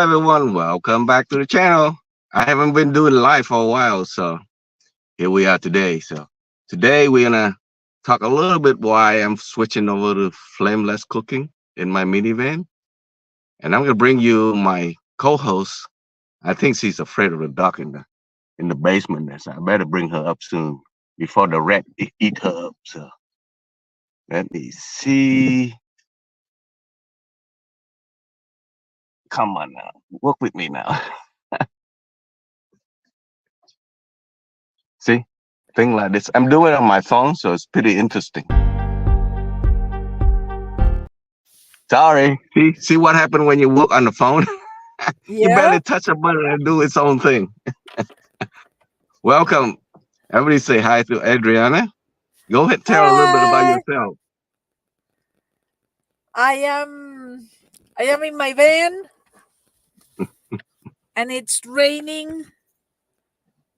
everyone, welcome back to the channel. I haven't been doing live for a while, so here we are today. So today we're gonna talk a little bit why I'm switching over to flameless cooking in my minivan, and I'm gonna bring you my co-host. I think she's afraid of the duck in the basement there, so I better bring her up soon before the rat eat her up. So let me see. Come on now, work with me now. See, thing like this. I'm doing it on my phone, so it's pretty interesting. Sorry. See what happened when you work on the phone? You Yeah. barely touch a button and do its own thing. Welcome. Everybody say hi to Adriana. Go ahead, tell a little bit about Hi. yourself. I am I am in my van and it's raining,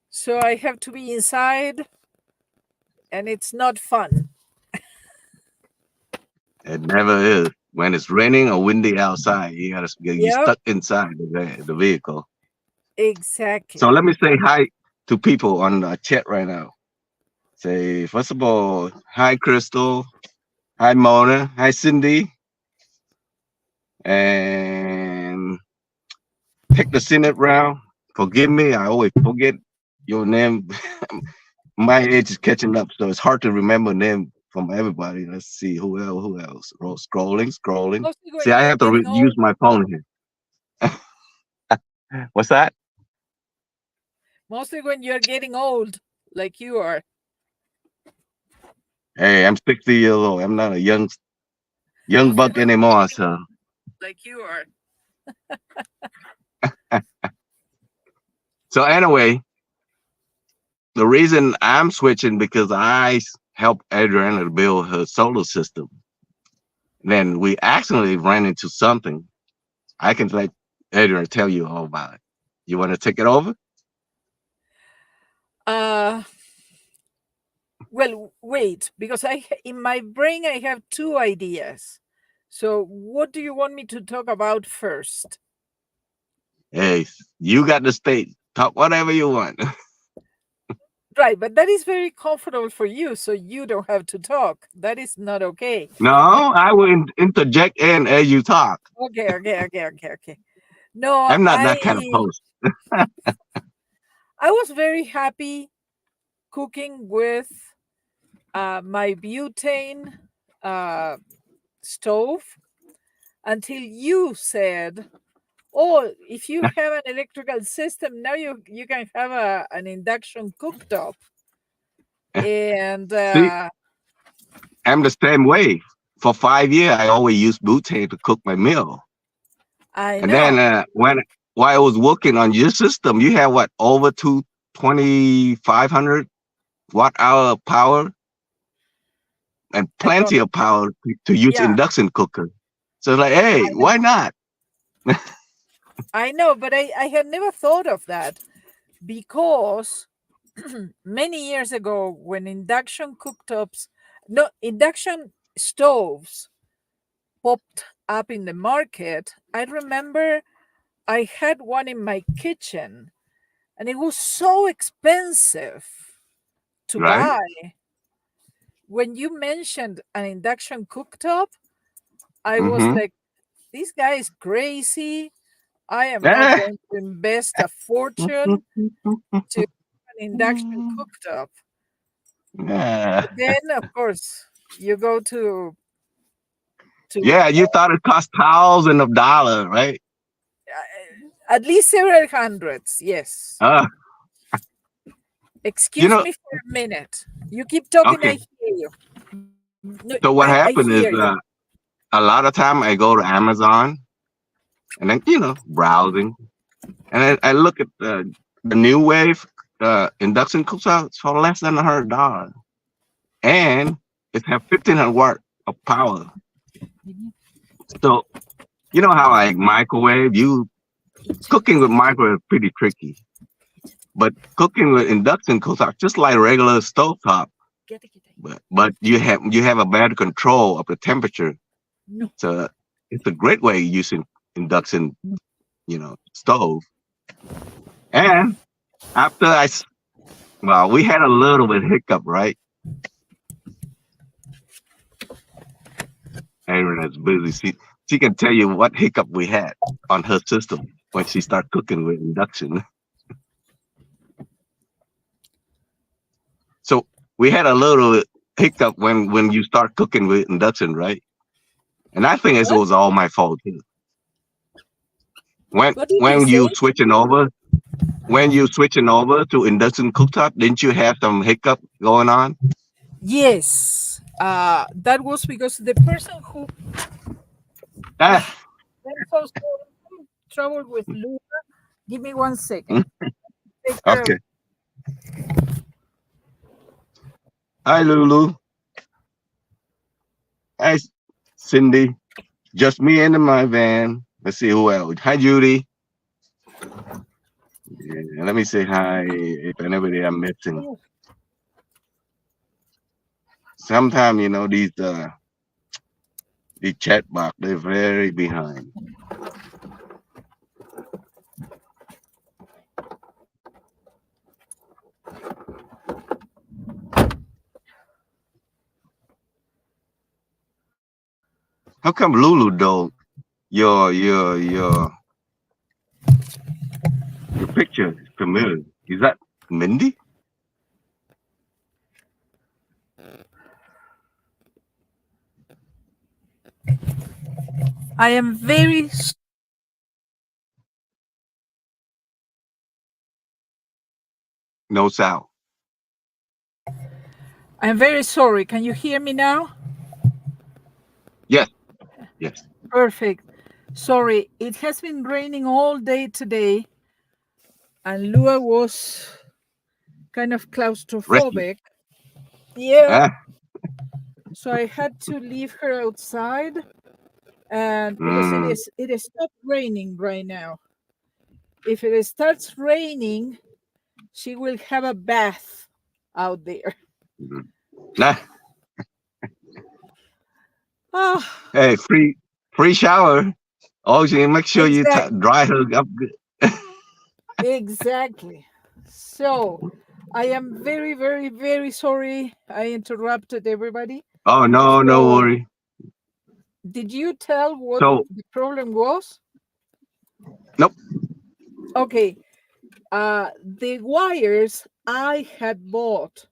so I have to be inside and it's not fun. It never is. When it's raining or windy outside, you Yep, stuck inside the vehicle. So exactly. let me say hi to people on the chat right now. Say first of all, hi Crystal, hi Mona, hi Cindy, and take the Senate round. Forgive me, I always forget your name. My age is catching up, so it's hard to remember name from everybody. Let's see who else. Who else? Scrolling. Mostly See, when I you're have to getting use old. my phone here. What's that? Mostly when you're getting old, like you are. Hey, I'm 60 years old. I'm not a young Mostly buck when you're anymore. getting So old, like you are. so anyway, the reason I'm switching because helped Adriana to build her solar system. Then we accidentally ran into something. I can let Adriana tell you all about it. You want to take it over? Uh well, wait, because in my brain I have two ideas. So what do you want me to talk about first? Hey, you got the state. Talk whatever you want. Right, but that is very comfortable for you, so you don't have to talk. That is not okay. No, I will interject in as you talk. Okay. No, I'm not that kind of host. I was very happy cooking with my butane uh, stove until you said, "Oh, if you have an electrical system, now you can have an induction cooktop." And See, I'm the same way. For 5 years, I always use butane to cook my meal. I And then know, while I was working on your system, you have what over 2,500 watt hour of power and I don't. plenty of power to use Yeah, induction cooker. So it's like, hey, I why know. not? I know, but I had never thought of that because many years ago, when induction cooktops, no, induction stoves popped up in the market, I remember I had one in my kitchen and it was so expensive to Right? buy. When you mentioned an induction cooktop, I was Mm-hmm. like, this guy is crazy. I am not Yeah. going to invest a fortune to an induction cooktop. Yeah. But then, of course, you go to Yeah, you thought it cost thousands of dollars, right? at least several hundreds. Yes. Uh, you Excuse know, me for a minute. You keep talking. I okay. hear you. No, So what I happened is hear you. a lot of time I go to Amazon and then, browsing. And I look at the new wave induction cooktops for less than $100. And it have 1,500 watt of power. So you know how I microwave? Cooking with microwave is pretty tricky. But cooking with induction cooktop, just like regular stovetop, but you have a better control of the temperature. No. So it's a great way using induction stove. And after well, we had a little bit hiccup, right? Aaron is busy. She can tell you what hiccup we had on her system when she started cooking with induction. So we had a little hiccup when you start cooking with induction, right? And I think it What? was all my fault too. When What did you when you say? switching over when you switching over to induction cooktop, didn't you have some hiccup going on? Yes. That was because the person who Ah, I'm so sorry. Trouble with Luna. Give me 1 second. Take care of. okay. Hi, Lulu. Hi, Cindy. Just me and my van. Let's see who else. Hi, Judy. Yeah, let me say hi if anybody I'm missing. Sometimes these chat box they're very behind. How come Lulu don't your picture is familiar? Is that Mindy? I am very. No sound. I'm very sorry. Can you hear me now? Yes, yes. Perfect. Sorry, it has been raining all day today, and Lua was kind of Rescue. claustrophobic. Yeah, Ah, so I had to leave her outside, and because it mm, is it is not raining right now. If it starts raining, she will have a bath out there. mm. Ah, Ah, hey, free shower. Oh, you make sure you exactly, dry her up good. exactly. So I am very, very, very sorry I interrupted everybody. Oh no, no So worry. did you tell what So the problem was? nope. Okay, the wires I had bought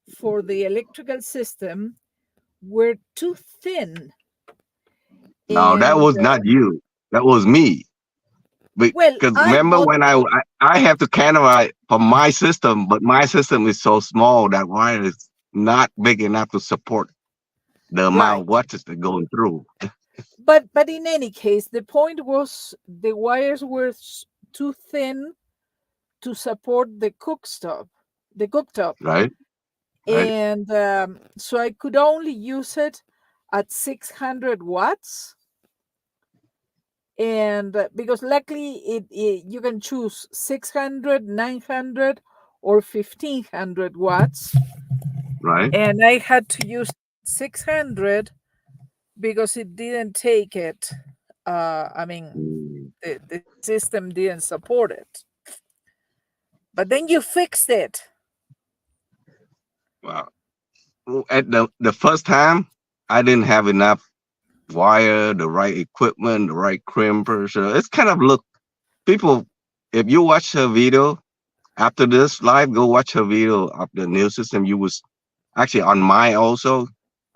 for the electrical system were too thin. No, that And was not you. That was me. well, Because I remember bought, when I have to categorize for my system, but my system is so small that wire is not big enough to support the amount of right. watches that going through. But in any case, the point was the wires were too thin to support the cooktop. Right, right, And so I could only use it at 600 watts. And because luckily you can choose 600, 900, or 1500 watts. right. And I had to use 600 because it didn't take it. I mean, Mm, the system didn't support it. But then you fixed it. wow. At the first time, I didn't have enough wire, the right equipment, the right crimper. So it's kind of look people. If you watch her video after this live, go watch her video of the new system. You was actually on my also.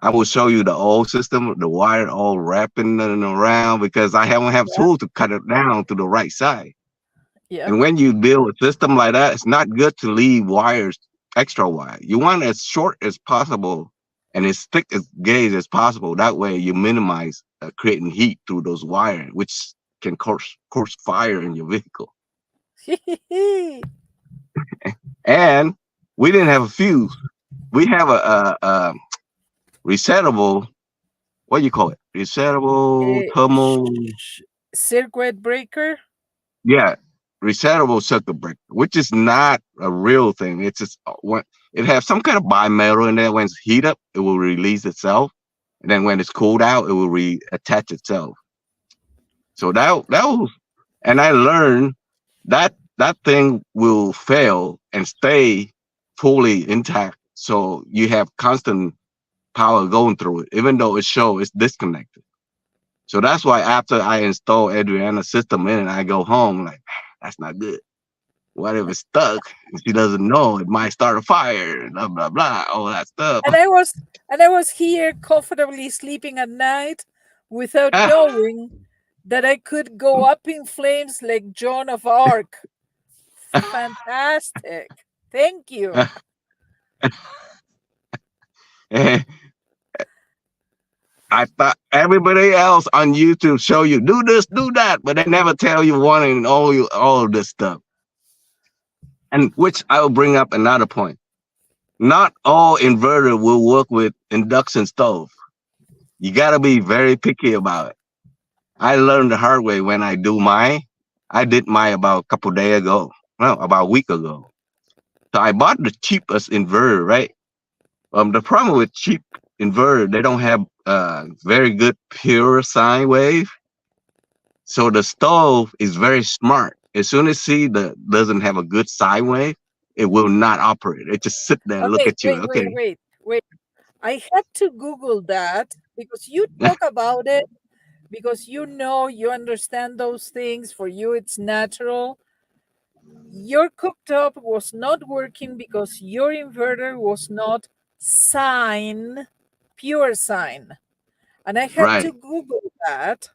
I will show you the old system, the wire all wrapping and around because I haven't have Yeah. tool to cut it down to the right side. Yeah. And when you build a system like that, it's not good to leave wires extra wide. You want as short as possible and as thick as gauge as possible. That way you minimize creating heat through those wires, which can cause fire in your vehicle. And we didn't have a fuse. We have a resettable. What do you call it? Resettable Eh, thermal. circuit breaker. Yeah, resettable circuit breaker, which is not a real thing. It's just when it has some kind of bimetal in there. When it's heat up, it will release itself, and then when it's cooled out, it will reattach itself. So that was, And I learned that thing will fail and stay fully intact. So you have constant power going through it, even though it shows it's disconnected. So that's why after I install Adriana's system in and I go home, like, that's not good. What if it's stuck? And she doesn't know it might start a fire, blah blah blah, all that stuff. And I was here comfortably sleeping at night without knowing that I could go up in flames like Joan of Arc. Fantastic. Thank you. I thought everybody else on YouTube show you do this, do that, but they never tell you one and all of this stuff. And which I will bring up another point. Not all inverter will work with induction stove. You gotta be very picky about it. I learned the hard way when I do mine. I did mine about a couple days ago. No, about a week ago. So I bought the cheapest inverter, right? The problem with cheap inverter, they don't have very good pure sine wave. So the stove is very smart. As soon as see the doesn't have a good sine wave, it will not operate. It just sit there and look Okay, at you. Okay. wait. I had to Google that because you talk about it, because you know, you understand those things. For you, it's natural. Your cooktop was not working because your inverter was not sine, pure sine. And I had Right. to Google that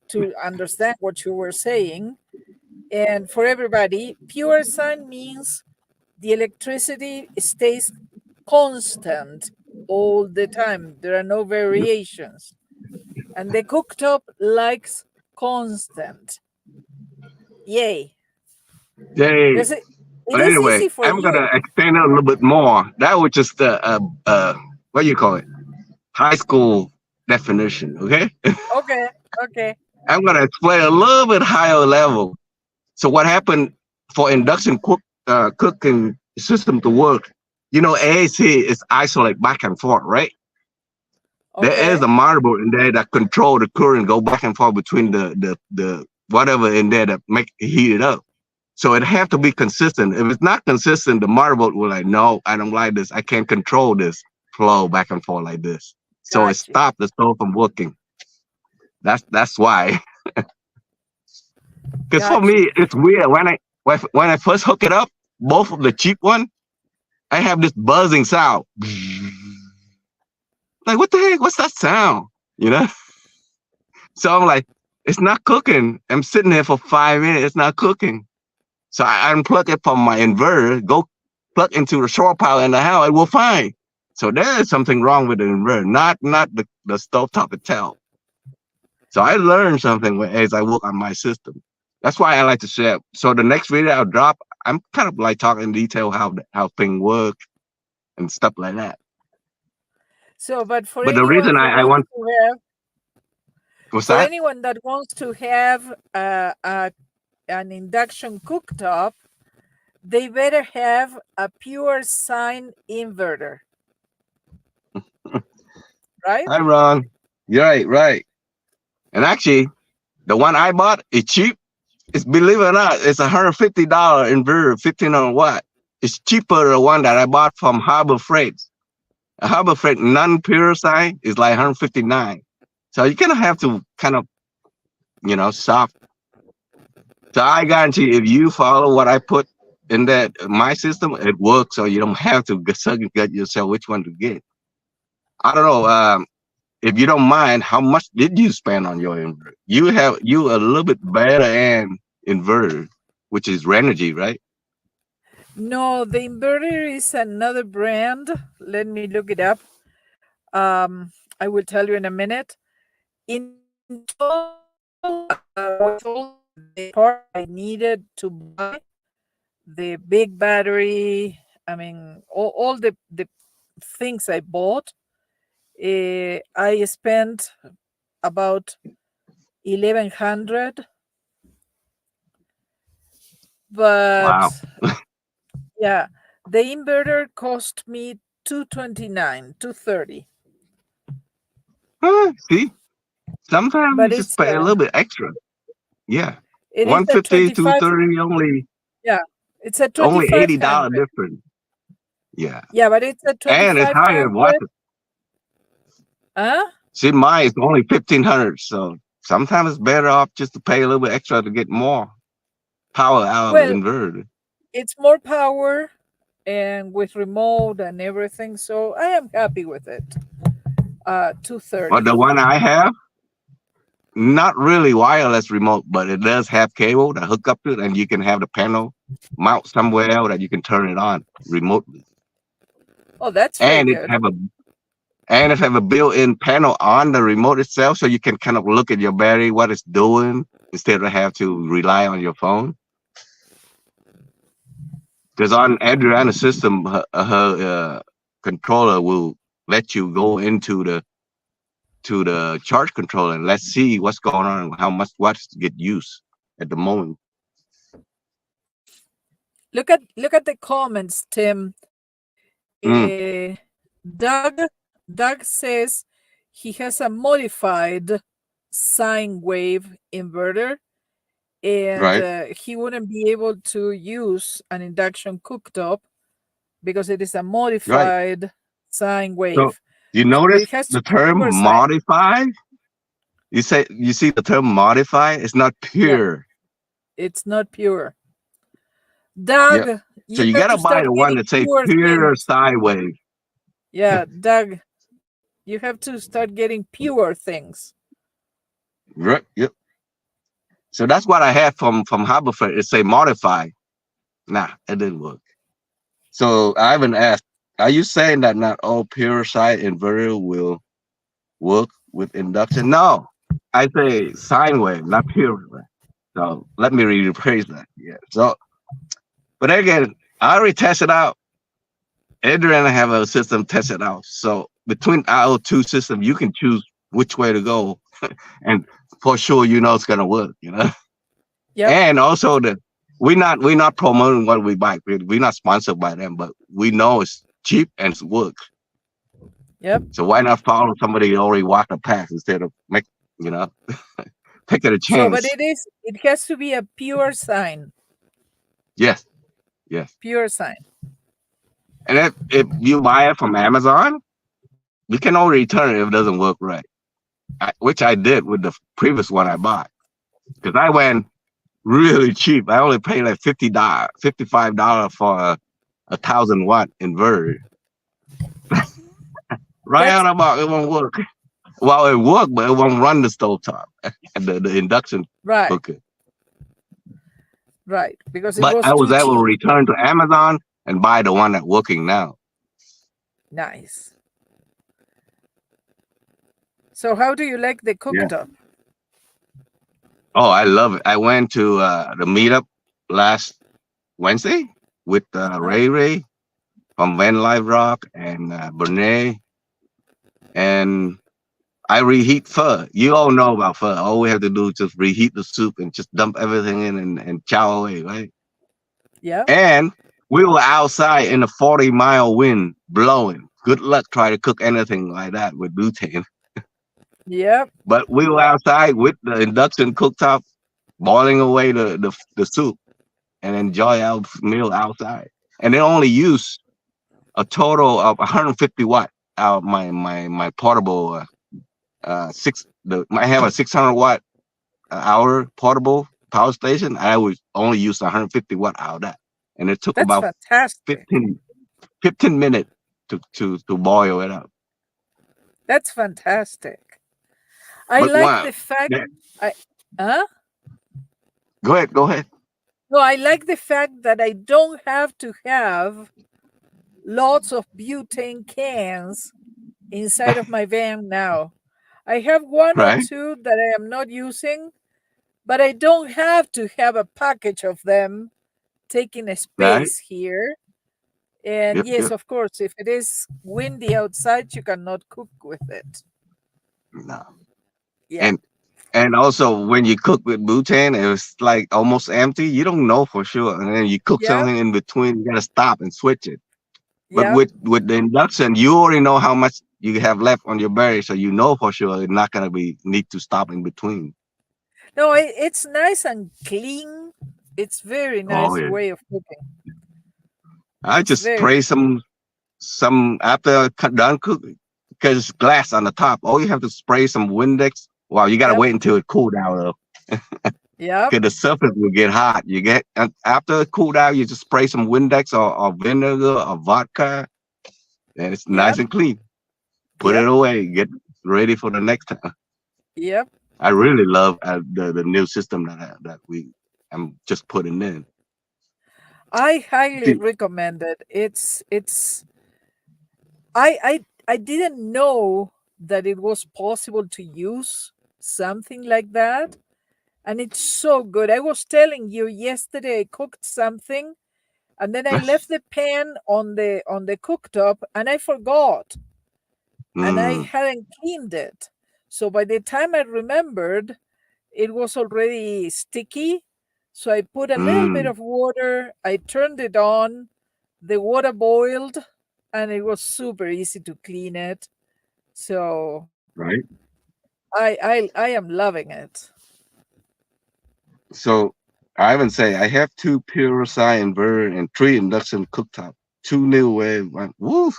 to understand what you were saying. And for everybody, pure sine means the electricity stays constant all the time. There are no variations. And the cooktop likes constant. Yay. Yay. It But is anyway, easy for I'm you. gonna extend it a little bit more. That was just what do you call it? High school definition. Okay. Okay, okay, I'm gonna explain a little bit higher level. So what happened for induction cooking system to work? You know, AC is isolate back and forth, right? There is okay. a motherboard in there that control the current go back and forth between the whatever in there that make it heat it up. So it have to be consistent. If it's not consistent, the motherboard will like, no, I don't like this. I can't control this flow back and forth like this. So it Got you. stopped the stove from working. That's why. Because for Got you. me, it's weird when I first hook it up, both of the cheap one, I have this buzzing sound. Like, what the heck? What's that sound? You know? So I'm like, it's not cooking. I'm sitting there for 5 minutes. It's not cooking. So I unplug it from my inverter, go plug into the shore power in the house, it will fine. So there is something wrong with the inverter, not the stovetop itself. So I learned something as I work on my system. That's why I like to share. So the next video I'll drop, I'm kind of like talking in detail how things work and stuff like that. So, but for But the anyone reason who I wants want to have, was for that anyone that wants to have an induction cooktop, they better have a pure sine inverter, right? I'm wrong. You're right. And actually, the one I bought is cheap. It's believe it or not, it's $150 inverter, 1500 watt. It's cheaper than the one that I bought from Harbor Freight. A Harbor Freight non-pure sine is like 159. So you're gonna have to kind of, shop. So I guarantee if you follow what I put in that my system, it works. So you don't have to second gut yourself which one to get. I don't know. If you don't mind, how much did you spend on your inverter? You a little bit better and inverter, which is Renogy, right? No, the inverter is another brand. Let me look it up. I will tell you in a minute. In total, with all the part I needed to buy, the big battery, I mean, all the things I bought, I spent about 1100. Wow. But yeah, the inverter cost me 229, 230. See, sometimes But you just it's pay a little bit extra. Yeah. It is a 150 to 25. 30 only Yeah, it's a $80 2500. difference. Yeah. Yeah, but it's a And it's higher 2500. wattage. Huh? See, mine is only 1500. So sometimes it's better off just to pay a little bit extra to get more power out of the Well, inverter. it's more power and with remote and everything. So I am happy with it. But 230. the one I have, not really wireless remote, but it does have cable to hook up to it, and you can have the panel mount somewhere else that you can turn it on remotely. Oh, that's very And it good. have a built-in panel on the remote itself, so you can kind of look at your battery, what it's doing, instead of have to rely on your phone. Because on Adriana's system, her controller will let you go into the charge controller and let's see what's going on, how much watts get used at the moment. Look at the comments, Tim. Mm, Doug says he has a modified sine wave inverter, and right, he wouldn't be able to use an induction cooktop because it is a right. modified sine So wave. you So notice it has to the be term pure sine. modify? You see the term modify? It's not Yeah, pure. it's not pure. Yep. Doug, So you you have gotta to buy start the one getting that say pure pure things. sine wave. Yeah, Doug, you have to start getting pure things. Right. Yep. So that's what I had from Haberford. It say modify. Nah, it didn't work. So I haven't asked. Are you saying that not all pure sine inverter will work with induction? No, I say sine wave, not pure wave. So let me rephrase that. Yeah. So, but again, I already tested out. Adrian have a system tested out. So between our two systems, you can choose which way to go, and for sure, you know it's gonna work. You know. Yep, And also we're not promoting what we buy. We're not sponsored by them, but we know it's cheap and it works. yep. So why not follow somebody who already walked the path instead of you know, taking a So, but chance? it has to be a pure sine, Yes, yes. pure sine. And if you buy it from Amazon, you can only return it if it doesn't work right. Which I did with the previous one I bought. Because I went really cheap. I only paid like $55 for a 1,000-watt inverter. Right That's out of the box, it won't work. Well, it worked, but it won't run the stovetop and the induction right, cooker. right, because it But was I was too able to cheap. return to Amazon and buy the one that's working now. Nice. So, how do you like the Yeah. cooktop? Oh, I love it. I went to the meetup last Wednesday with Uh-huh. Ray from Van Live Rock and Bernays, and I reheat pho. You all know about pho. All we have to do is just reheat the soup and just dump everything in and chow away, right? Yeah, And we were outside in a 40-mile wind blowing. Good luck trying to cook anything like that with butane. yep. But we were outside with the induction cooktop, boiling away the soup and enjoy our meal outside. And they only use a total of 150 watt out my portable I have a 600-watt hour portable power station. I would only use 150 watt out of that. And it took That's about fantastic. 15 minutes to boil it up. That's fantastic. I But like wow, the fact yeah, I huh? go ahead. No, I like the fact that I don't have to have lots of butane cans inside of my van now. I have one or Right, two that I am not using, but I don't have to have a package of them taking a right. space here. And Yep, yes, yep. of course, if it is windy outside, you cannot cook with it. No. Yeah. And also when you cook with butane, it's like almost empty. You don't know for sure. And then you cook Yep. something in between, you gotta stop and switch it. But Yep. with the induction, you already know how much you have left on your berry, so you know for sure it's not gonna be need to stop in between. No, it's nice and clean. It's very Oh nice yeah. way of cooking. I It's just very spray some after I cut done cooking because it's glass on the top. All you have to spray some Windex. Well, you gotta yep, wait until it cool down though, yep, because the surface will get hot. You get after it cool down, you just spray some Windex or vinegar or vodka, and it's nice yep, and clean. Put it yep, away. Get ready for the next time. yep. I really love the new system that we I'm just putting in. I highly See, recommend it. It's I didn't know that it was possible to use something like that, and it's so good. I was telling you yesterday I cooked something, and then I left the pan on the cooktop, and I forgot, and I mm, hadn't cleaned it. So by the time I remembered, it was already sticky. So I put a little bit mm, of water, I turned it on, the water boiled, and it was super easy to clean it. So right. I am loving it. So I even say I have two purify inverter and three induction cooktop, two new wave. Woo,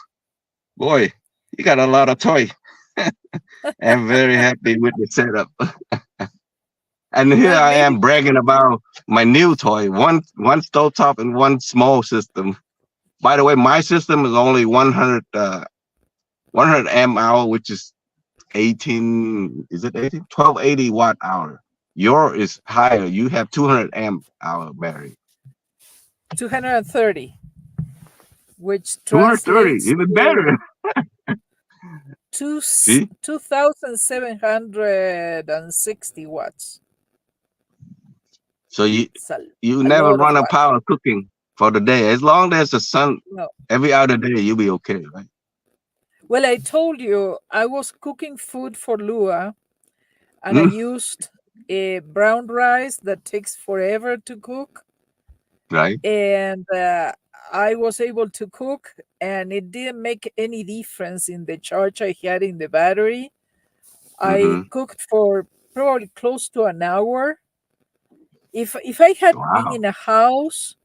boy, you got a lot of toy. I'm very happy with the setup. And here Well, I maybe am bragging about my new toy, one stovetop and one small system. By the way, my system is only 100 amp hour, which is 18, is it 18? 1280 watt hour. Your is higher. You have 200 amp hour battery. 230, which 230, translates even to better. See? 2,760 watts. So It's you a never lot of run a watts. power cooking for the day. As long as the sun No. every other day, you'll be okay, right? Well, I told you I was cooking food for Lua, and I Mm, used a brown rice that takes forever to cook, right? and I was able to cook, and it didn't make any difference in the charge I had in the battery. I Mm-hmm. cooked for probably close to an hour. If I had been Wow. in a house,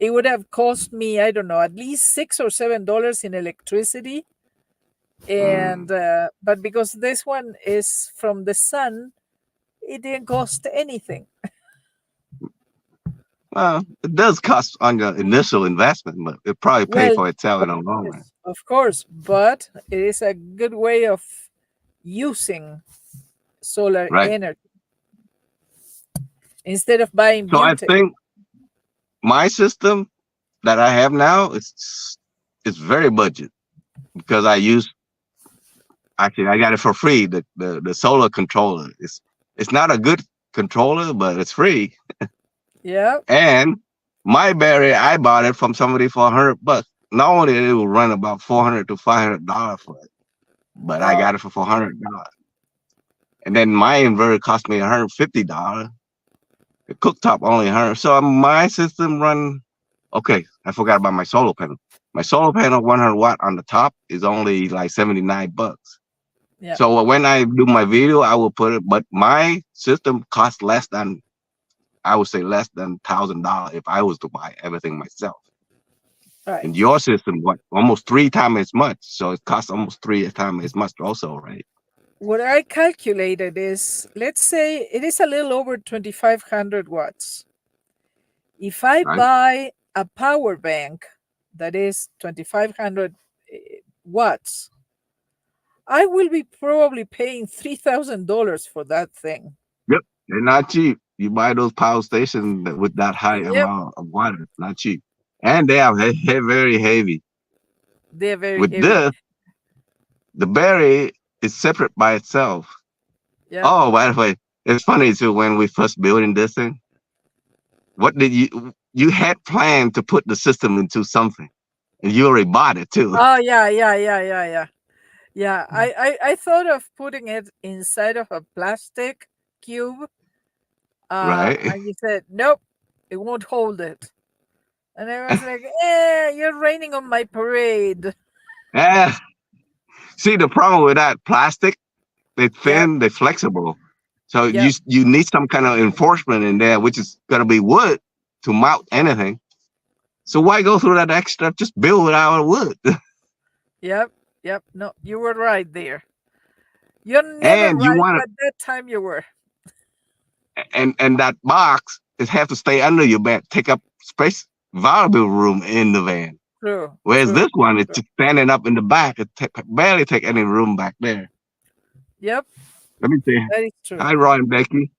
it would have cost me, I don't know, at least $6 or $7 in electricity. Mm. And but because this one is from the sun, it didn't cost anything. Well, it does cost on your initial investment, but it probably pay Well, for itself of in the long run. course, of course, but it is a good way of using solar Right? energy instead of buying So I butane. think my system that I have now it's very budget because I use actually I got it for free. The solar controller. It's not a good controller, but it's free. Yeah. And my battery, I bought it from somebody for $100. Not only it will run about $400 to $500 for it, but I got Wow. it for $400. And then my inverter cost me $150. The cooktop only 100. So my system run. Okay, I forgot about my solar panel. My solar panel 100 watt on the top is only like $79. Yeah. So when I do my video, I will put it. But my system costs less than I would say less than $1,000 if I was to buy everything myself. And Right. your system, what almost three times as much. So it costs almost three times as much also, right? What I calculated is, let's say it is a little over 2,500 watts. If I Right? buy a power bank that is 2,500 watts, I will be probably paying $3,000 for that thing. Yep. They're not cheap. You buy those power stations with that high Yep, amount of water, not cheap. And they are very heavy. they're very With heavy. this, the battery is separate by itself. Yep. Oh, by the way, it's funny too when we first building this thing. What did you had planned to put the system into something, and you already bought it too, Oh yeah, yeah, yeah, yeah, yeah. Yeah, I thought of putting it inside of a plastic cube, right? and you said nope, it won't hold it. And I was like, you're raining on my parade. Ah, see the problem with that plastic, they Yep, thin, they flexible. So Yep. you need some kind of enforcement in there, which is gonna be wood to mount anything. So why go through that extra? Just build it out of wood. Yep. Yep. No, you were right there. You're never And you right, want but that time you were. to, and that box is have to stay under your bed, take up space, valuable room in the van. True. Whereas True. this one is True. just standing up in the back. It barely take any room back there. Yep. Let me see. That is true. Hi, Roy and Becky.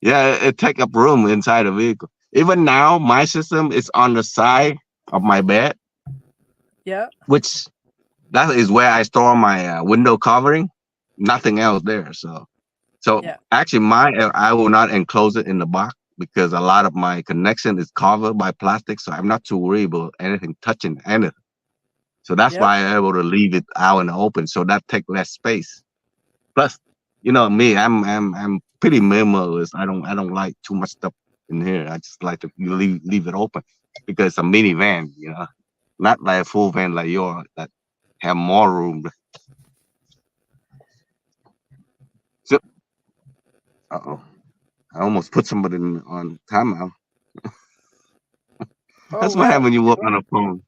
Yeah, it take up room inside the vehicle. Even now, my system is on the side of my bed, Yeah. which that is where I store my window covering. Nothing else there. So Yeah. actually, my I will not enclose it in the box because a lot of my connection is covered by plastic. So I'm not too worried about anything touching anything. So that's Yep. why I'm able to leave it out in the open. So that take less space. Plus, me, I'm pretty minimalist. I don't like too much stuff in here. I just like to leave it open because it's a minivan, not like a full van like yours that have more room. So, uh-oh, I almost put somebody on timeout. Oh That's what well. happens when you work on Sure. a phone.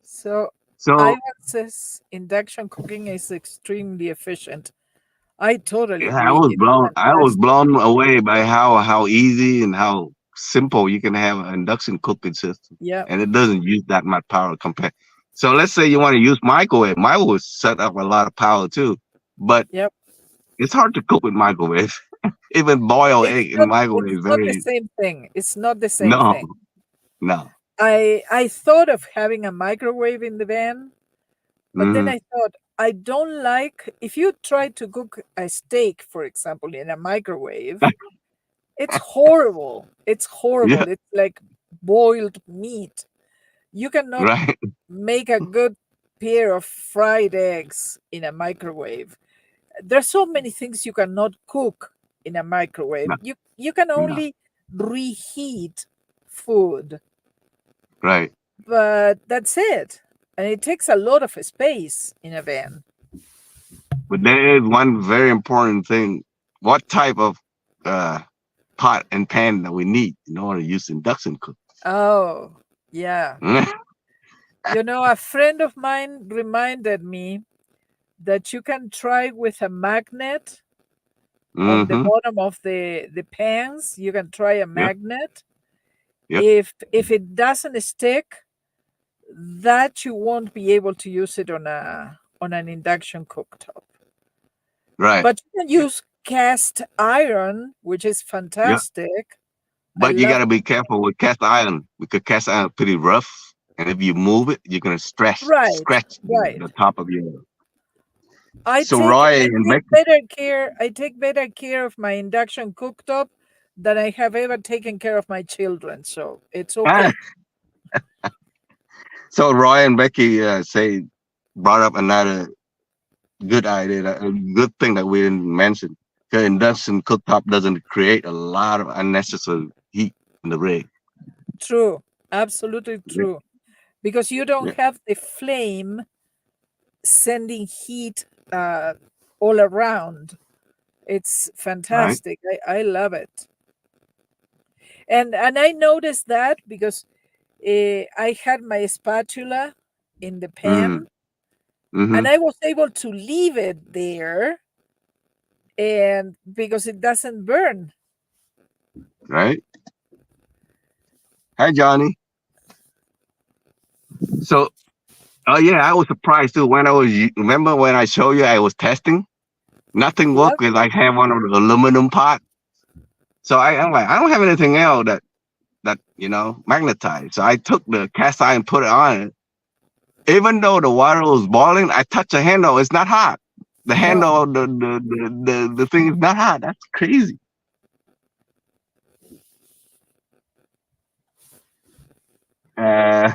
So So Ivan says induction cooking is extremely efficient. I totally yeah, I agree. was It's blown. I was fantastic. blown away by how easy and how simple you can have an induction cooking system, Yep. and it doesn't use that much power compared. So let's say you want to use microwave. Microwave set up a lot of power too, but Yep. it's hard to cook with microwave. Even boiled It's egg in not. It's microwave not the very same thing. It's not the same no thing. no. I thought of having a microwave in the van, but then Hmm. I thought I don't like if you try to cook a steak, for example, in a microwave. It's horrible. It's Yeah, horrible. It's like boiled meat. You cannot right. make a good pair of fried eggs in a microwave. There's so many things you cannot cook in a microwave. No, You can no, only reheat food, right. but that's it. And it takes a lot of space in a van. But there is one very important thing. What type of uh, pot and pan that we need in order to use induction cooking? Oh, yeah. You know, a friend of mine reminded me that you can try with a magnet on the Mm-hmm. bottom of the pans. You can try a Yep. magnet. Yep. If it doesn't stick, that you won't be able to use it on an induction cooktop. Right. But you can use cast iron, which is Yep. fantastic. I But you love got to be careful with cast iron because cast iron is pretty rough, and if you move it, you're gonna right, scratch right. the top of your. So Roy I and take Becky, better care. I take better care of my induction cooktop than I have ever taken care of my children. So it's ah, okay. so Roy and Becky say brought up another good idea, a good thing that we didn't mention. The induction cooktop doesn't create a lot of unnecessary heat in the rig. True, absolutely Yeah. true. Because you don't Yeah. have the flame sending heat uh, all around. It's Right. fantastic. I love it. And I noticed that because I had my spatula in the Mm. pan Mm-hmm. and I was able to leave it there and because it doesn't burn. Right. Hi, Johnny. So, oh yeah, I was surprised too when remember when I showed you I was testing. Nothing Yep. worked because I have one of the aluminum pot. So I'm like, I don't have anything else that magnetized. So I took the cast iron and put it on it. Even though the water was boiling, I touched the handle. It's not hot. The No. handle of the thing is not hot. That's crazy. Uh,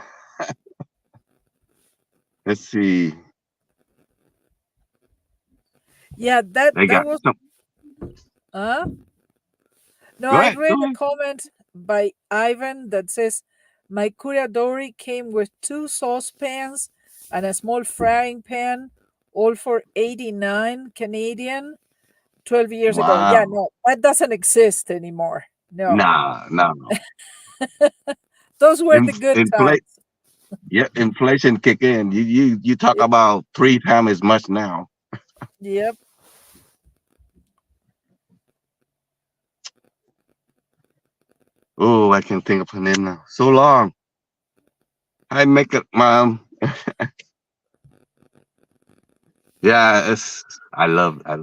let's see. Yeah, that They that got was some. uh no, Go I ahead. read Go a ahead. comment by Ivan that says my curadori came with two saucepans and a small frying pan, all for 89 Canadian 12 years ago. Yeah, Wow. no, that doesn't exist anymore. No, Nah, no, no. those were the good Inflate. times. Yeah, inflation kick in. You talk It- about three times as much now. yep. Oh, I can think of her name now. So long. I make it, mom. Yeah, it's. I love it.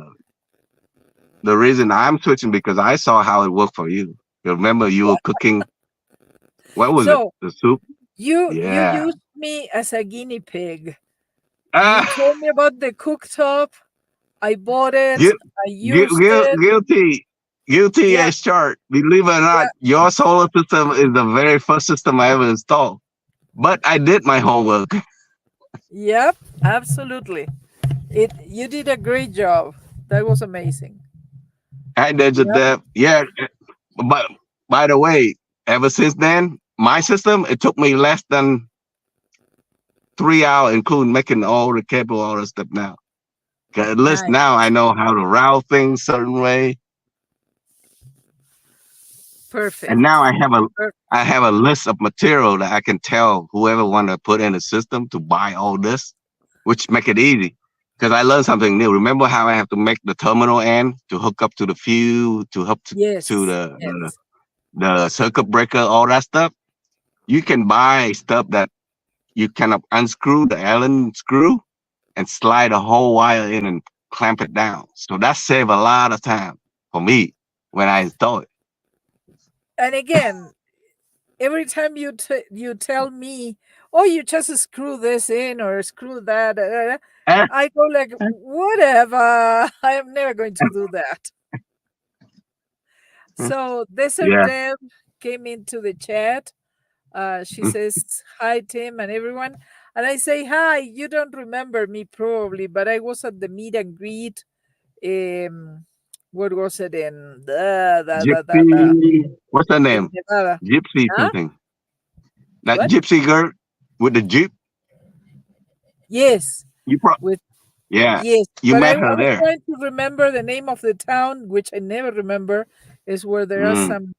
The reason I'm switching because I saw how it worked for you. You remember you were cooking. What was it? So The soup. you Yeah. used me as a guinea pig. You Ah, told me about the cooktop. I bought it. gu- I used it. guilty. Guilty Yeah, as charged. Believe it or not, yeah, your solar system is the very first system I ever installed. But I did my homework. yep. Absolutely. It. You did a great job. That was amazing. I did Yep. that. Yeah. But by the way, ever since then, my system, it took me less than 3 hours, including making all the cable, all the stuff now. 'Cause at least Nice. now I know how to route things certain way. And now Perfect. Per- I have a list of material that I can tell whoever want to put in the system to buy all this, which make it easy. Because I learned something new. Remember how I have to make the terminal end to hook up to the fuse, to hook to yes. the Yes. the circuit breaker, all that stuff. You can buy stuff that you can unscrew the Allen screw and slide a whole wire in and clamp it down. So that saved a lot of time for me when I install it. And again, every time you tell me, oh, you just screw this in or screw that, Eh, I go like, whatever. I am never going to do that. So Desert yeah. Deb came into the chat. She says hi, Tim, and everyone. And I say hi. You don't remember me probably, but I was at the meet and greet. What was it in Gypsy, what's her in name? Nevada? Gypsy Huh? something. That What? gypsy girl with the jeep. Yes, You pro- with yeah, yes. you But I met her was there. trying to remember the name of the town, which I never remember. Is where there are Mm. some.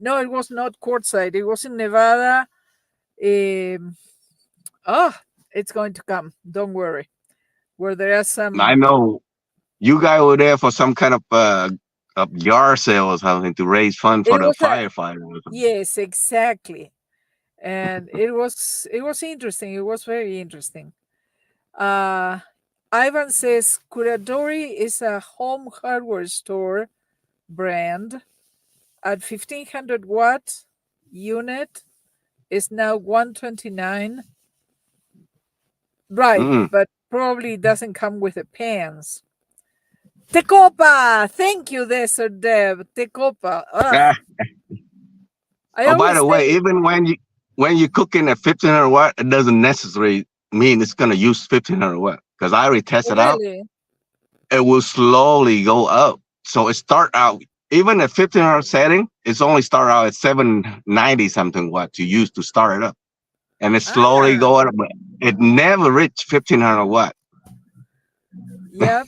No, it was not Quartzsite. It was in Nevada. Um, oh, it's going to come. Don't worry. Where there are I some. know you guys were there for some kind of a yard sale or something to raise funds for It the was a firefighter or something. yes, exactly, and it was interesting. It was very interesting. Uh, Ivan says Curadori is a home hardware store brand at 1500 watt unit is now 129. Right, Mm. but probably doesn't come with the pans. Tecopa! Thank you, Desert Dev. Tecopa. Ugh. Ah, I oh, by always the way, say, even when you cooking at 1500 watt, it doesn't necessarily mean it's gonna use 1500 watt. Because I already oh, tested out, really? it will slowly go up. So it start out even at 1500 setting, it's only start out at 790 something watt to use to start it up, and it slowly Ah, go up. But it never reached 1500 watt. yeah.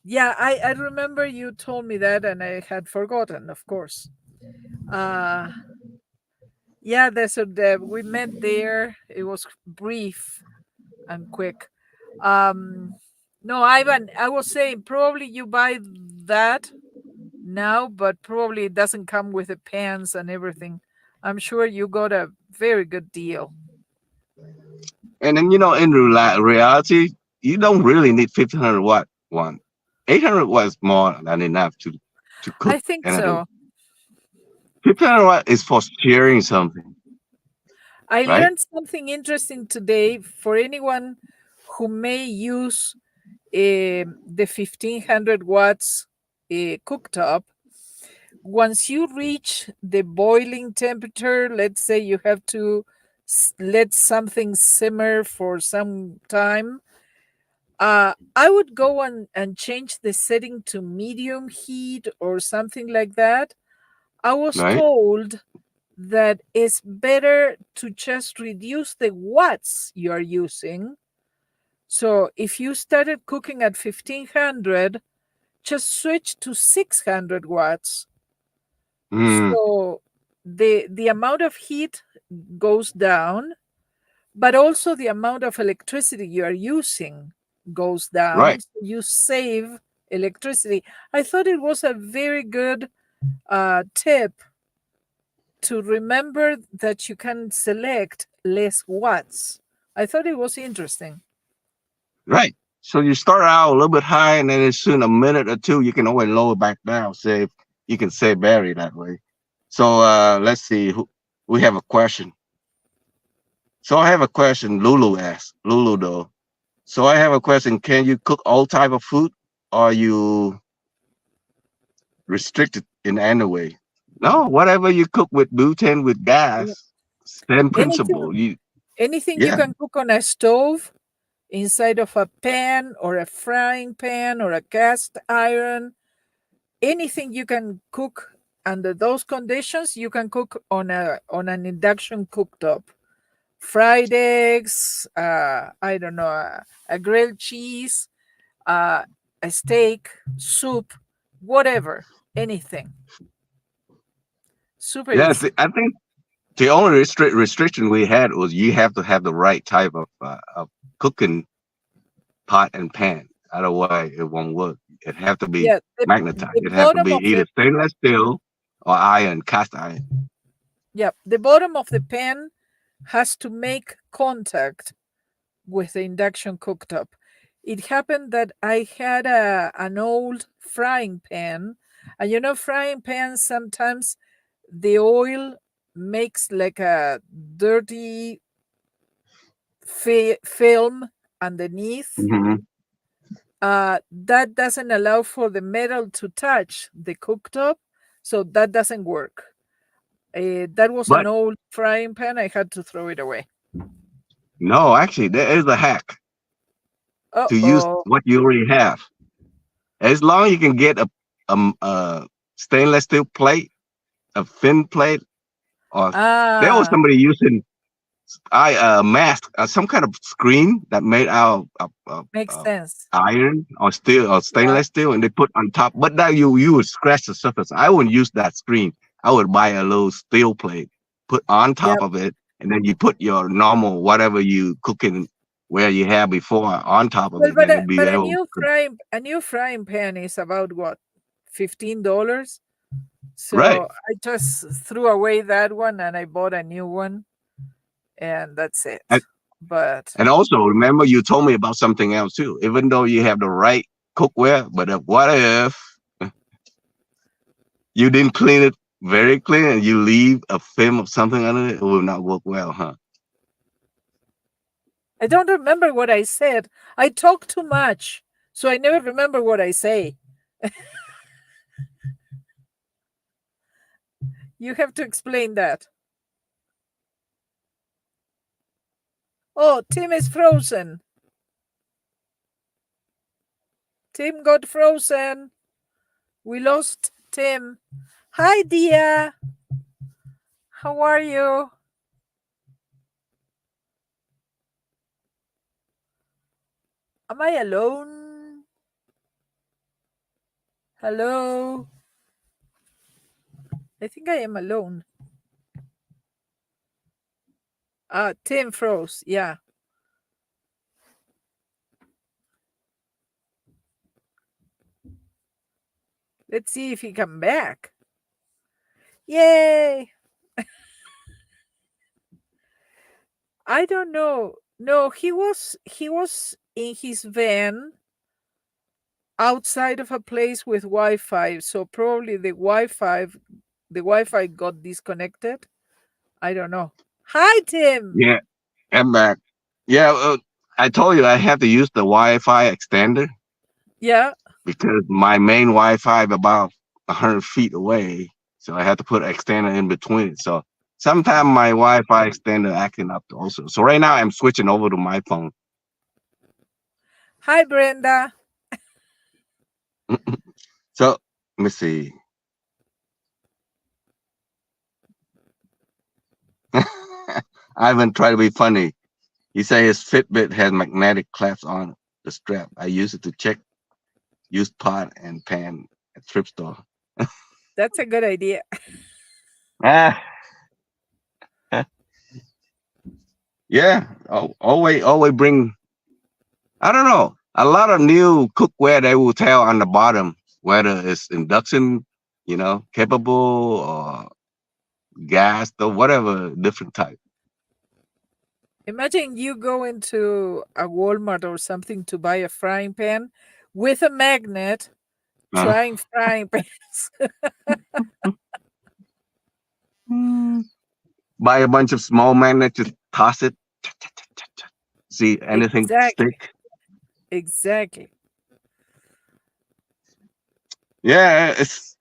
Yeah, I remember you told me that and I had forgotten, of course. Uh yeah, Desert Dev. We met there. It was brief and quick. Um no, Ivan, I was saying probably you buy that now, but probably it doesn't come with the pans and everything. I'm sure you got a very good deal. And then in reality, you don't really need 1500 watt one. 800 watt is more than enough to cook I think anything. so. 1500 watt is for sharing something, I right? learned something interesting today for anyone who may use the 1500 watts cooktop. Once you reach the boiling temperature, let's say you have to let something simmer for some time, I would go and change the setting to medium heat or something like that. I was Right? told that it's better to just reduce the watts you are using So if you started cooking at 1500, just switch to 600 watts. Mm, So the amount of heat goes down, but also the amount of electricity you are using goes down. right. So you save electricity. I thought it was a very good tip to remember that you can select less watts. I thought it was interesting. Right. So you start out a little bit high, and then as soon a minute or two, you can always lower back down. Save you can save battery that way. So let's see. We have a question. So I have a question. Lulu asked. Lulu though. So I have a question. Can you cook all type of food? Or are you restricted in any way? No, whatever you cook with butane with Yeah. gas, same principle. Anything, anything you Yeah, can cook on a stove, inside of a pan or a frying pan or a cast iron, anything you can cook under those conditions, you can cook on an induction cooktop. Fried eggs, I don't know, a grilled cheese, uh, a steak, soup, whatever, anything. Super yes. easy. I think the only restriction we had was you have to have the right type of cooking pot and pan. Otherwise, it won't work. It have to be Yeah, magnetized. the It have to bottom be of either the stainless steel or iron, cast iron. yeah, the bottom of the pan has to make contact with the induction cooktop. It happened that I had an old frying pan, and frying pans sometimes the oil makes like a dirty film underneath. Hmm. That doesn't allow for the metal to touch the cooktop, so that doesn't work. That was an But old frying pan. I had to throw it away. no, actually, there is a hack Uh to use oh. what you already have. As long as you can get a stainless steel plate, a thin plate, or there was Ah, somebody using mask, some kind of screen that made out makes of sense. iron or steel or Yeah. stainless steel, and they put on top. But that you would scratch the surface. I wouldn't use that screen. I would buy a little steel plate, put on top Yep. of it, and then you put your normal whatever you cooking where you have before on top of Well, it. Then it'd be but able. a new frying pan is about what, $15. Right. So I just threw away that one and I bought a new one, and that's it. And, But and also remember, you told me about something else too. Even though you have the right cookware, but what if you didn't clean it very clean and you leave a film of something under it? It will not work well, huh? I don't remember what I said. I talk too much, so I never remember what I say. You have to explain that. Oh, Tim is frozen. Tim got frozen. We lost Tim. Hi, Dia. How are you? Am I alone? Hello? I think I am alone. Tim froze. Yeah. Let's see if he come back. Yay! I don't know. No, he was in his van outside of a place with Wi-Fi. So probably the Wi-Fi got disconnected. I don't know. Hi, Tim. Yeah, I'm back. Yeah, I told you I have to use the Wi-Fi extender Yeah. because my main Wi-Fi is about 100 feet away, so I had to put an extender in between. So sometimes my Wi-Fi extender acting up also. So right now I'm switching over to my phone. Hi, Brenda. So let me see. I haven't tried to be funny. He say his Fitbit has magnetic clasps on the strap. I use it to check used pot and pan at thrift store. That's a good idea. Ah, yeah. Always bring. I don't know. A lot of new cookware they will tell on the bottom whether it's induction, capable or gas or whatever different type. Imagine you go into a Walmart or something to buy a frying pan with a magnet, Uh, trying frying pans. mm, Buy a bunch of small magnets, just toss it. See anything Exactly. stick. Exactly. Yeah, it's.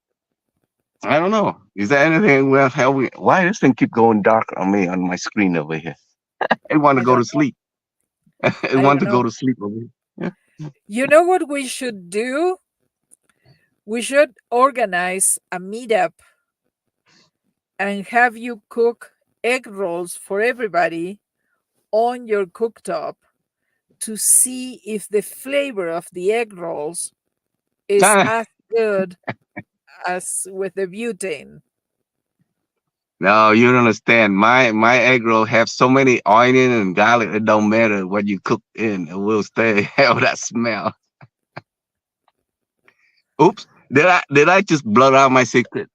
I don't know. Is there anything worth helping? Why this thing keep going dark on me on my screen over here? I want to I go don't to know. sleep. I I want don't to go know. to sleep over here. You know what we should do? We should organize a meetup and have you cook egg rolls for everybody on your cooktop to see if the flavor of the egg rolls is Yeah. as good as with the butane. No, you don't understand. My egg roll have so many onion and garlic. It don't matter what you cook in. It will stay. Hell, that smell. Oops. Did I just blurt out my secret?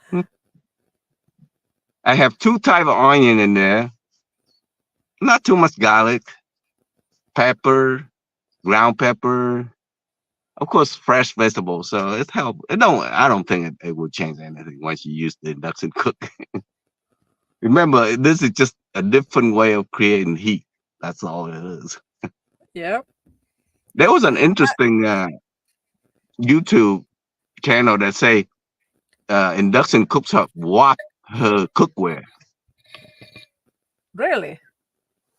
Hmm. I have two type of onion in there. Not too much garlic, pepper, ground pepper, of course, fresh vegetables. So it's help. It don't. I don't think it will change anything once you use the induction cook. Remember, this is just a different way of creating heat. That's all it is. Yep. There was an interesting YouTube channel that say induction cooks up what her cookware. Really?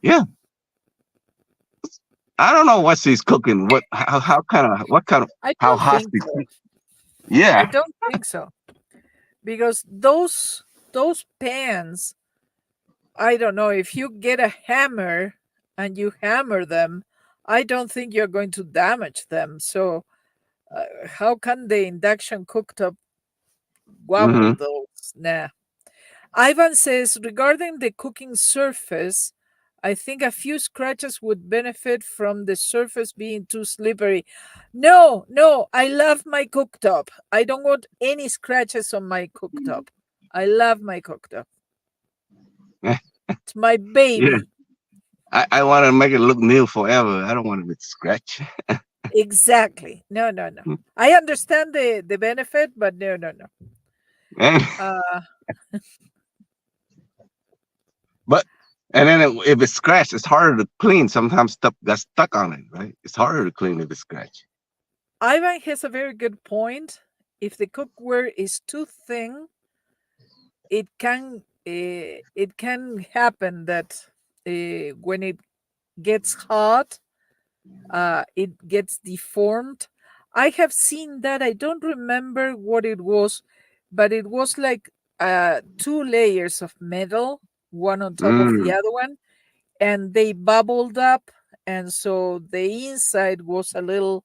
Yeah, I don't know what she's cooking. How kind of what kind of I how don't hot think she's so. I Yeah. don't think so. Because those pans, I don't know, if you get a hammer and you hammer them, I don't think you're going to damage them. So how can the induction cooktop wobble Hmm. those? Nah. Ivan says regarding the cooking surface, I think a few scratches would benefit from the surface being too slippery. No, no, I love my cooktop. I don't want any scratches on my cooktop. I love my cooktop. It's my Yeah. baby. I want to make it look new forever. I don't want it to scratch. Exactly. No, no, no. I understand the benefit, but no, no, no. And Uh, but and then if it's scratched, it's harder to clean. Sometimes stuff got stuck on it, right? It's harder to clean if it's scratched. Ivan has a very good point. If the cookware is too thin, it can happen that when it gets hot, it gets deformed. I have seen that. I don't remember what it was, but it was like two layers of metal, one on top of the Mm. other one, and they bubbled up, and so the inside was a little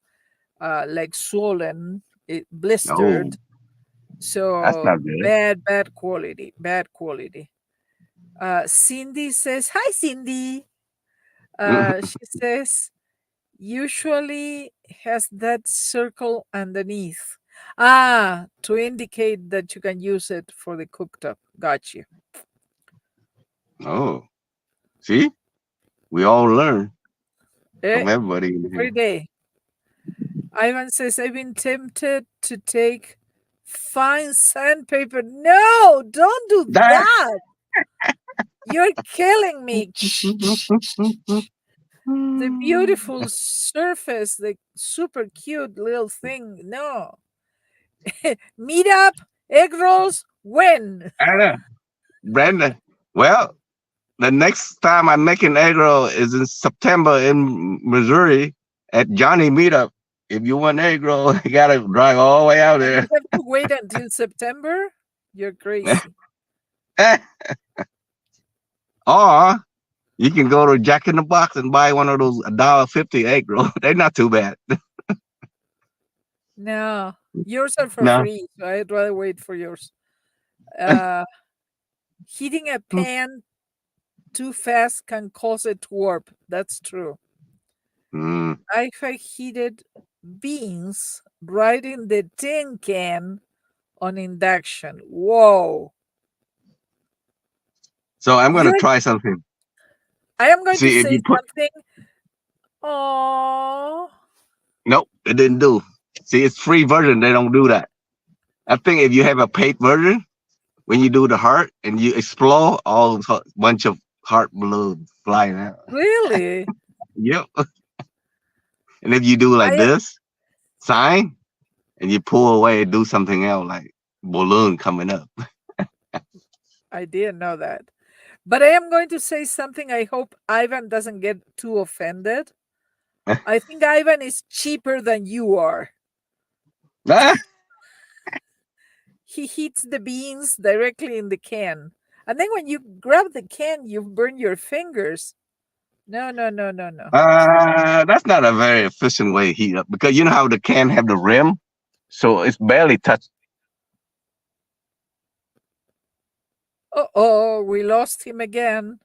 like swollen, it Oh, blistered. that's So not good. bad quality, bad quality. Cindy says, "Hi, Cindy." She says, "Usually has that circle underneath." Ah, to indicate that you can use it for the cooktop. Got you. Oh, see, we all learn from Eh, everybody in every here. day. Ivan says, "I've been tempted to take fine sandpaper." No, don't do That. that. You're killing me. The beautiful surface, the super cute little thing. No. Meet up, egg rolls, when? Anna, Brenda. Well, the next time I'm making egg roll is in September in Missouri at Johnny Meetup. If you want egg roll, you gotta drive all the way out And you there. have to wait until September? You're crazy. Eh, or you can go to Jack in the Box and buy one of those $1.50 egg rolls. They're not too bad. No, yours are for No. free, so I'd rather wait for yours. Uh, Heating a pan too fast can cause it to warp. That's true. Mm. I have heated beans right in the tin can on induction. Whoa. So I'm gonna You're try something. I am going to See if say you put. something. Oh, Nope, it didn't do. See, it's free version. They don't do that. I think if you have a paid version, when you do the heart and you explode, all bunch of heart balloons flying out. really? Yep. And if you do like I this, sign, and you pull away and do something else, like balloon coming up. I didn't know that. But I am going to say something. I hope Ivan doesn't get too offended. I think Ivan is cheaper than you are. Ah, He heats the beans directly in the can. And then when you grab the can, you burn your fingers. No, no, no, no, no. that's not a very efficient way to heat up because you know how the can have the rim, so it's barely touched. Oh, we lost him again.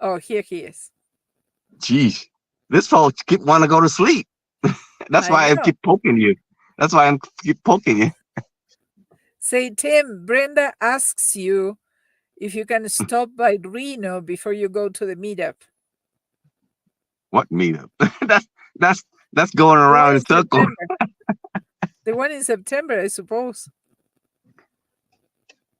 Oh, here he is. Jeez, this folks keep want to go to sleep. That's I why I know. keep poking you. That's why I keep poking you. Say, Tim, Brenda asks you if you can stop by Reno before you go to the meetup. What meetup? that's that's that's going The one around in in circles. September. The one in September, I suppose.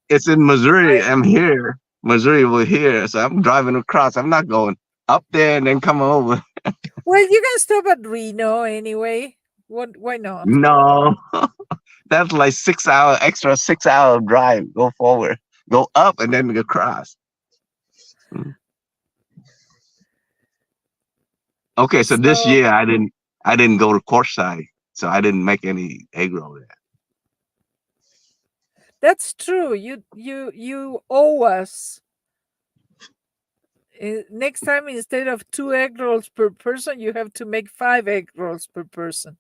It's in Missouri. I, I'm here. Missouri, we're here. So I'm driving across. I'm not going up there and then coming over. well, you can stop at Reno anyway. What? Why not? No, that's like 6 hour extra 6 hour drive. Go forward, go up, and then across. Mm. Okay, so this So year I didn't go to courtside, so I didn't make any egg roll there. that's true. You owe us. Next time, instead of 2 egg rolls per person, you have to make 5 egg rolls per person.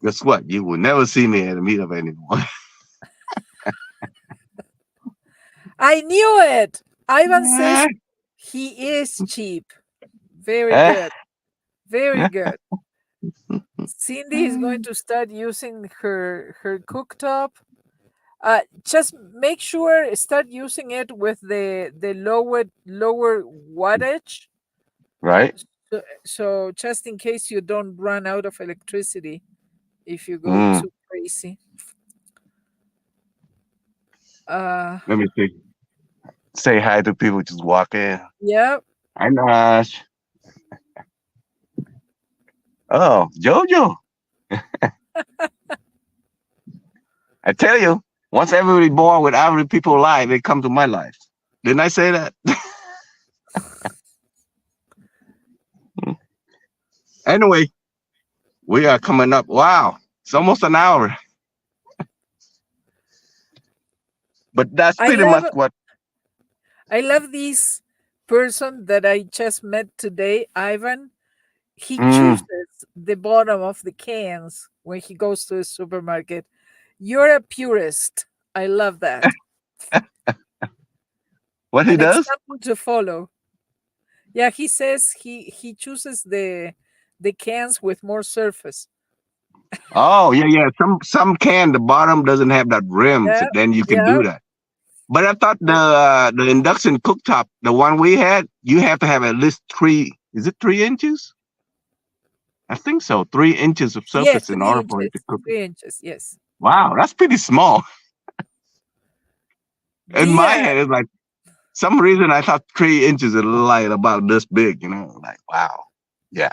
Guess what? You will never see me at a meetup anymore. I knew it. Ivan says he is cheap. Very good. Very good. Cindy is going to start using her cooktop. Just make sure start using it with the lower wattage. Right? So just in case you don't run out of electricity if you go Mm. too crazy. Uh, Let me see. Say hi to people. Just walk in. yeah. Hi, Nash. Oh, Jojo. I tell you, once everybody born with every people life, they come to my life. Didn't I say that? Anyway, we are coming up. Wow, it's almost an hour. But that's I pretty love much what. I love this person that I just met today, Ivan. He Mm, chooses the bottom of the cans when he goes to the supermarket. You're a purist. I love that. what he An does? example to follow. Yeah, he says he chooses the cans with more surface. Oh, yeah, yeah. Some can the bottom doesn't have that rim, so Yeah, then you can yeah. do that. But I thought But the induction cooktop, the one we had, you have to have at least three. Is it 3 inches? I think so. 3 inches of yes, surface in three order for it inches. to cook it. 3 inches, yes. Wow, that's pretty small. In my The head, it's like some reason I thought 3 inches is like about this big. Like wow, yeah.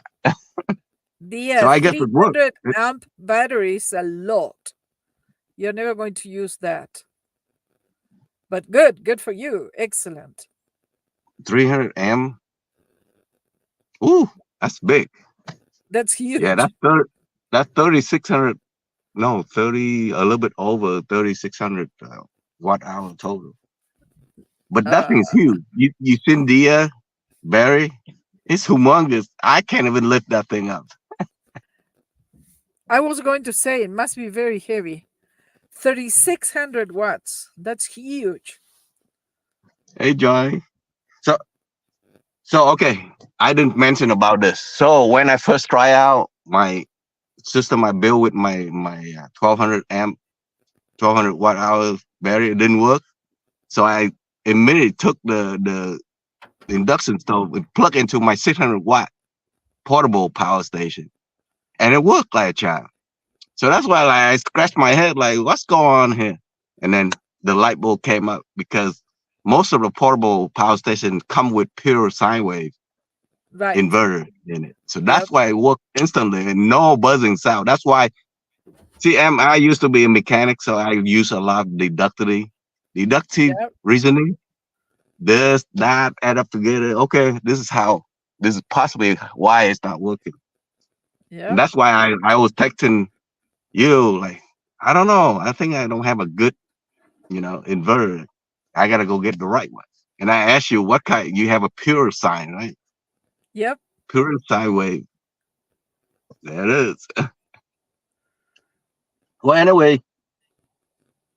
the So I guess it worked. 300 amp battery is a lot. You're never going to use that. But good for you. Excellent. 300 m. Ooh, that's big. That's Yeah, huge. that's 3600. no, 30, a little bit over 3,600 watt hour total. But that Uh, thing's huge. You seen the Barry? It's humongous. I can't even lift that thing up. I was going to say it must be very heavy. 3,600 watts. That's huge. Hey, Johnny. So, so okay. I didn't mention about this. So when I first try out my system, I built with my 1200 amp, 1200 watt hour battery, it didn't work. So I immediately took the induction stove and plug into my 600-watt portable power station, and it worked like a charm. So that's why like, I scratched my head like, what's going on here? And then the light bulb came up because most of the portable power stations come with pure sine wave Right. inverter in it. So that's Yep. why it worked instantly and no buzzing sound. That's why, see, I used to be a mechanic, so I use a lot of deductive Yep. reasoning. This, that, add up together. Okay, this is possibly why it's not working. And Yep. that's why I was texting you, like, I don't know. I think I don't have a good, inverter. I gotta go get the right one. And I asked you what kind. You have a pure sine, right? Yep. Pure sine wave. There it is. Well, anyway,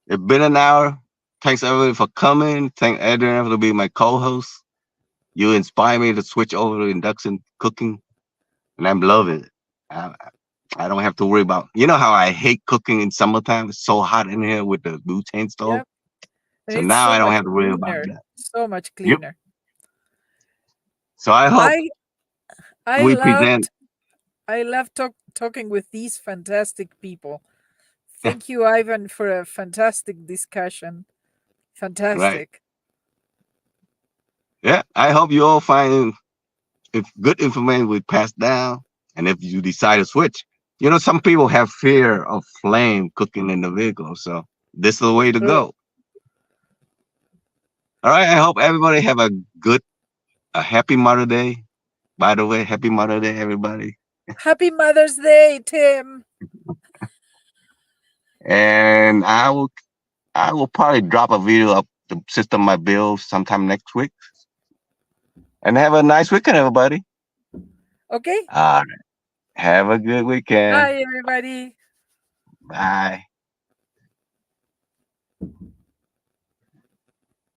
it's been an hour. Thanks everybody for coming. Thank Adrian for being my co-host. You inspire me to switch over to induction cooking, and I'm loving it. I, I don't have to worry about. You know how I hate cooking in summertime? It's so hot in here with the butane stove. Yep. And So it's now so I don't much have to worry about cleaner. that. So much Yep. cleaner. So I hope I I we present. loved I love talking with these fantastic people. Thank you, Ivan, for a fantastic discussion. Right. Fantastic. Yeah. I hope you all find if good information we pass down, and if you decide to switch. Some people have fear of flame cooking in the vehicle, so this is the way to True. go. All right. I hope everybody have a happy Mother Day. By the way, happy Mother Day, everybody. Happy Mother's Day, Tim. And I will probably drop a video of the system I build sometime next week. And have a nice weekend, everybody. Okay. All right. Have a good weekend. Bye, everybody. Bye.